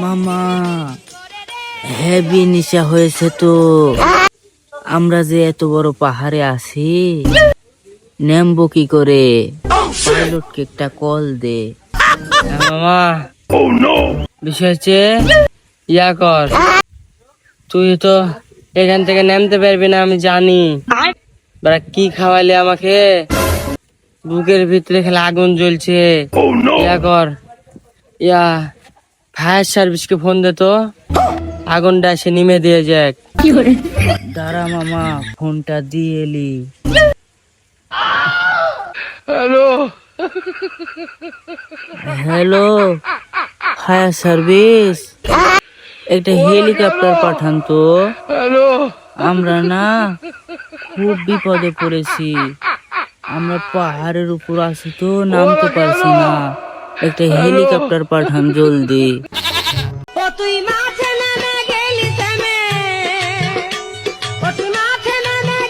মামা হেভি নেশা হয়েছে তো। আমরা যে এত বড় পাহাড়ে আছি, নামবো কি করে? পাইলটকে একটা কল দে। মামা বিষয় হচ্ছে ইয়া কর, তুই তো এখান থেকে নামতে পারবি না আমি জানি। বাড়া কি খাওয়াইলে আমাকে? বুকের ভিতরে খেলে আগুন জ্বলছে। ইয়া কর, ইয়া ফায়ার সার্ভিসকে ফোন দে তো, আগুনটা এসে নিমে দিয়ে যাক। দাঁড়া মামা, ফোনটা দিয়ে এলি। হ্যালো, ফায়ার সার্ভিস, একটা হেলিকপ্টার পাঠান তো। আমরা না খুব বিপদে পড়েছি। আমরা পাহাড়ের উপর আছি তো, নামতে পারছি না। একটা হেলিকপ্টার পাঠান জলদি। তুই মাঠে নেমে গেলি থেমে, তুই মাঠে নেমে